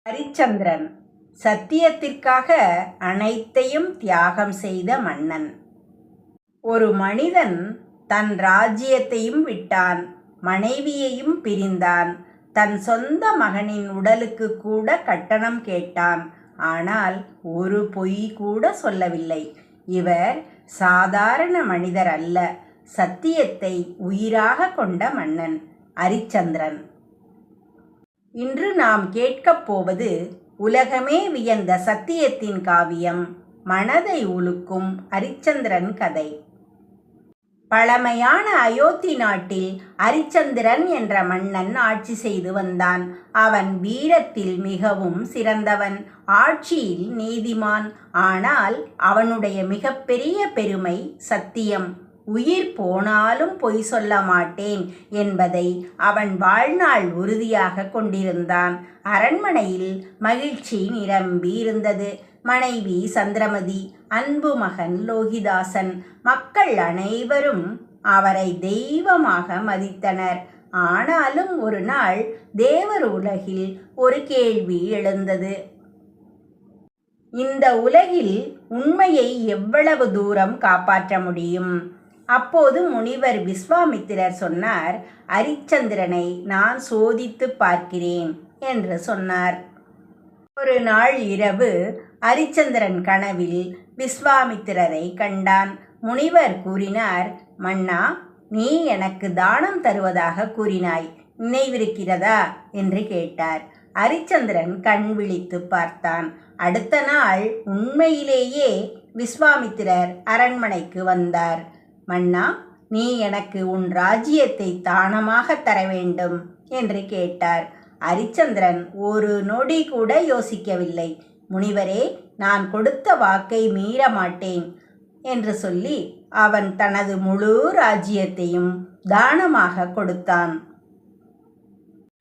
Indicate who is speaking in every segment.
Speaker 1: ஹரிச்சந்திரன் சத்தியத்திற்காக அனைத்தையும் தியாகம் செய்த மன்னன். ஒரு மனிதன் தன் ராஜ்யத்தையும் விட்டான், மனைவியையும் பிரிந்தான், தன் சொந்த மகனின் உடலுக்கு கூட கட்டணம் கேட்டான். ஆனால் ஒரு பொய் கூட சொல்லவில்லை. இவர் சாதாரண மனிதர் அல்ல, சத்தியத்தை உயிராக கொண்ட மன்னன் ஹரிச்சந்திரன். இன்று நாம் கேட்கப் போவது உலகமே வியந்த சத்தியத்தின் காவியம், மனதை உலுக்கும் ஹரிச்சந்திரன் கதை. பழமையான அயோத்தி நாட்டில் ஹரிச்சந்திரன் என்ற மன்னன் ஆட்சி செய்து வந்தான். அவன் வீரத்தில் மிகவும் சிறந்தவன், ஆட்சியில் நீதிமான். ஆனால் அவனுடைய மிகப்பெரிய பெருமை சத்தியம். உயிர் போனாலும் பொய் சொல்ல மாட்டேன் என்பதை அவன் வாழ்நாள் உறுதியாக கொண்டிருந்தான். அரண்மனையில் மகிழ்ச்சி நிரம்பி இருந்தது. மனைவி சந்திரமதி, அன்பு மகன் லோகிதாசன், மக்கள் அனைவரும் அவரை தெய்வமாக மதித்தனர். ஆனாலும் ஒரு நாள் தேவர் உலகில் ஒரு கேள்வி எழுந்தது. இந்த உலகில் உண்மையை எவ்வளவு தூரம் காப்பாற்ற முடியும்? அப்போது முனிவர் விஸ்வாமித்திரர் சொன்னார், ஹரிச்சந்திரனை நான் சோதித்து பார்க்கிறேன் என்று சொன்னார். ஒரு நாள் இரவு ஹரிச்சந்திரன் கனவில் விஸ்வாமித்திரரை கண்டான். முனிவர் கூறினார், மன்னா, நீ எனக்கு தானம் தருவதாக கூறினாய், நினைவிருக்கிறதா என்று கேட்டார். ஹரிச்சந்திரன் கண் விழித்து பார்த்தான். அடுத்த நாள் உண்மையிலேயே விஸ்வாமித்திரர் அரண்மனைக்கு வந்தார். மன்னா, நீ எனக்கு உன் ராஜ்யத்தை தானமாக தர வேண்டும் என்று கேட்டார். ஹரிச்சந்திரன் ஒரு நொடி கூட யோசிக்கவில்லை. முனிவரே, நான் கொடுத்த வாக்கை மீற மாட்டேன் என்று சொல்லி அவன் தனது முழு ராஜ்யத்தையும் தானமாக கொடுத்தான்.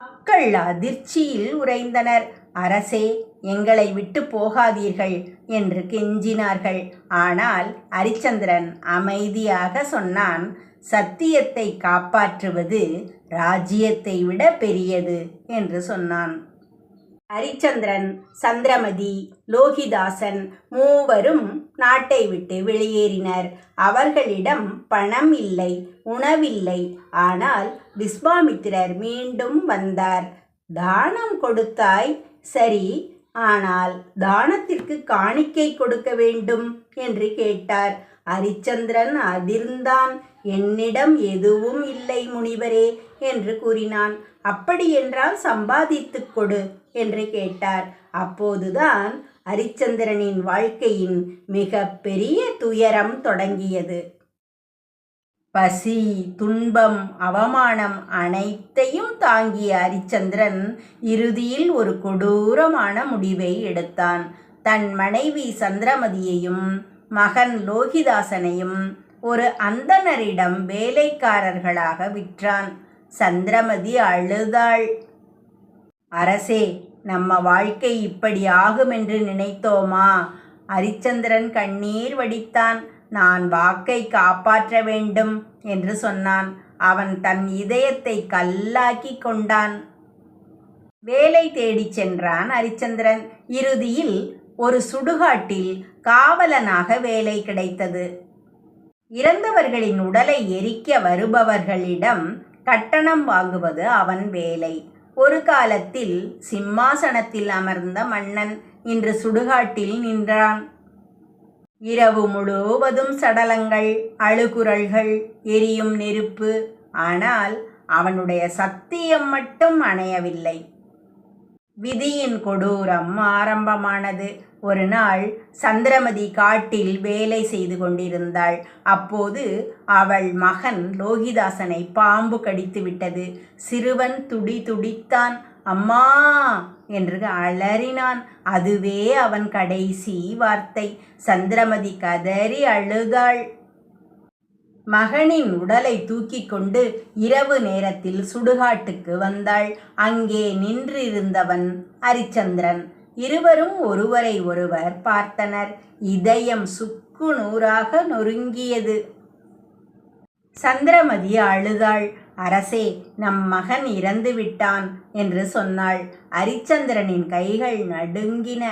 Speaker 1: மக்கள் அதிர்ச்சியில் உறைந்தனர். அரசே, எங்களை விட்டு போகாதீர்கள் என்று கெஞ்சினார்கள். ஆனால் ஹரிச்சந்திரன் அமைதியாக சொன்னான், சத்தியத்தை காப்பாற்றுவது ராஜ்யத்தை விட பெரியது என்று சொன்னான். ஹரிச்சந்திரன், சந்திரமதி, லோகிதாசன் மூவரும் நாட்டை விட்டு வெளியேறினர். அவர்களிடம் பணம் இல்லை, உணவில்லை. ஆனால் விஸ்வாமித்திரர் மீண்டும் வந்தார். தானம் கொடுத்தாய், சரி, ஆனால் தானத்திற்கு காணிக்கை கொடுக்க வேண்டும் என்று கேட்டார். ஹரிச்சந்திரன் அதிர்ந்தான். என்னிடம் எதுவும் இல்லை முனிவரே என்று கூறினான். அப்படியென்றால் சம்பாதித்து கொடு என்று கேட்டார். அப்போதுதான் ஹரிச்சந்திரனின் வாழ்க்கையின் மிக பெரிய துயரம் தொடங்கியது. பசி, துன்பம், அவமானம் அனைத்தையும் தாங்கிய ஹரிச்சந்திரன் இறுதியில் ஒரு கொடூரமான முடிவை எடுத்தான். தன் மனைவி சந்திரமதியையும் மகன் லோகிதாசனையும் ஒரு அந்தணரிடம் வேலைக்காரர்களாக விற்றான். சந்திரமதி அழுதாள். அரசே, நம்ம வாழ்க்கை இப்படி ஆகும் என்று நினைத்தோமா? ஹரிச்சந்திரன் கண்ணீர் வடித்தான். நான் வாக்கை காப்பாற்ற வேண்டும் என்று சொன்னான். அவன் தன் இதயத்தை கல்லாக்கி கொண்டான். வேலை தேடிச் சென்றான் ஹரிச்சந்திரன். இறுதியில் ஒரு சுடுகாட்டில் காவலனாக வேலை கிடைத்தது. இறந்தவர்களின் உடலை எரிக்க வருபவர்களிடம் கட்டணம் வாங்குவது அவன் வேலை. ஒரு காலத்தில் சிம்மாசனத்தில் அமர்ந்த மன்னன் இன்று சுடுகாட்டில் நின்றான். இரவு முழுவதும் சடலங்கள், அழுகுரல்கள், எரியும் நெருப்பு. ஆனால் அவனுடைய சத்தியம் மட்டும் அணையவில்லை. விதியின் கொடூரம் ஆரம்பமானது. ஒரு நாள் சந்திரமதி காட்டில் வேலை செய்து கொண்டிருந்தாள். அப்போது அவள் மகன் லோகிதாசனை பாம்பு கடித்து விட்டது. சிறுவன் துடித்தான். அம்மா என்று அலறினான். அதுவே அவன் கடைசி வார்த்தை. சந்திரமதி கதறி அழுதாள். மகனின் உடலை தூக்கி கொண்டு இரவு நேரத்தில் சுடுகாட்டுக்கு வந்தாள். அங்கே நின்றிருந்தவன் ஹரிச்சந்திரன். இருவரும் ஒருவரை ஒருவர் பார்த்தனர். இதயம் சுக்கு நூறாக நொறுங்கியது. சந்திரமதி அழுதாள். அரசே, நம் மகன் இறந்து விட்டான் என்று சொன்னாள். அரிச்சந்திரனின் கைகள் நடுங்கின.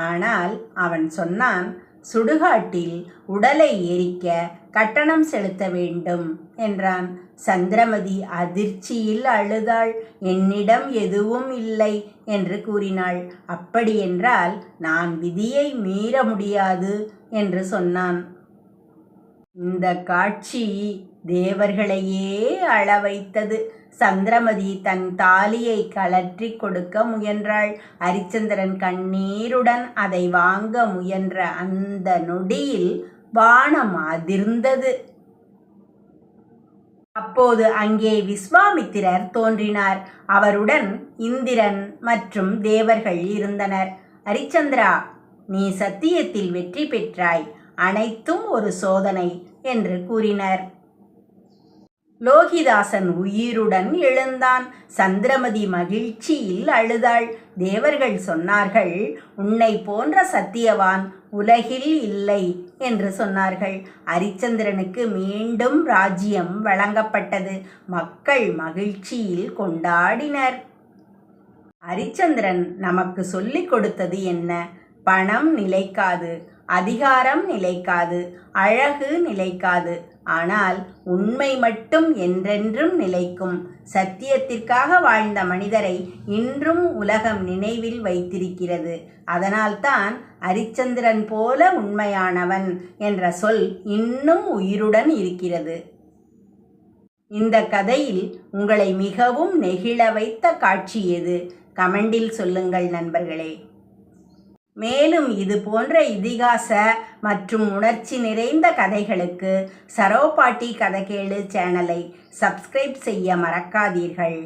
Speaker 1: ஆனால் அவன் சொன்னான், சுடுகாட்டில் உடலை எரிக்க கட்டணம் செலுத்த வேண்டும் என்றான். சந்திரமதி அதிர்ச்சியில் அழுதாள். என்னிடம் எதுவும் இல்லை என்று கூறினாள். அப்படியென்றால் நான் விதியை மீற முடியாது என்று சொன்னான். இந்த காட்சி தேவர்களையே அழ வைத்தது. சந்திரமதி தன் தாலியை கழற்றி கொடுக்க முயன்றாள். அரிச்சந்திரன் கண்ணீருடன் அதை வாங்க முயன்ற அந்த நொடியில் வானம் அதிர்ந்தது. அப்போது அங்கே விஸ்வாமித்திரர் தோன்றினார். அவருடன் இந்திரன் மற்றும் தேவர்கள் இருந்தனர். அரிச்சந்திரா, நீ சத்தியத்தில் வெற்றி பெற்றாய். அனைத்தும் ஒரு சோதனை என்று கூறினர். லோகிதாசன் உயிருடன் எழுந்தான். சந்திரமதி மகிழ்ச்சியில் அழுதாள். தேவர்கள் சொன்னார்கள், உன்னை போன்ற சத்தியவான் உலகில் இல்லை என்று சொன்னார்கள். அரிச்சந்திரனுக்கு மீண்டும் ராஜ்யம் வழங்கப்பட்டது. மக்கள் மகிழ்ச்சியில் கொண்டாடினர். அரிச்சந்திரன் நமக்கு சொல்லிக் கொடுத்தது என்ன? பணம் நிலைக்காது, அதிகாரம் நிலைக்காது, அழகு நிலைக்காது. ஆனால் உண்மை மட்டும் என்றென்றும் நிலைக்கும். சத்தியத்திற்காக வாழ்ந்த மனிதரை இன்றும் உலகம் நினைவில் வைத்திருக்கிறது. அதனால்தான் அரிச்சந்திரன் போல உண்மையானவன் என்ற சொல் இன்னும் உயிருடன் இருக்கிறது. இந்த கதையில் உங்களை மிகவும் நெகிழ வைத்த காட்சி எது? கமெண்டில் சொல்லுங்கள் நண்பர்களே. மேலும் இது போன்ற இதிகாச மற்றும் உணர்ச்சி நிறைந்த கதைகளுக்கு சரோபாட்டி கதை கேளு சேனலை சப்ஸ்கிரைப் செய்ய மறக்காதீர்கள்.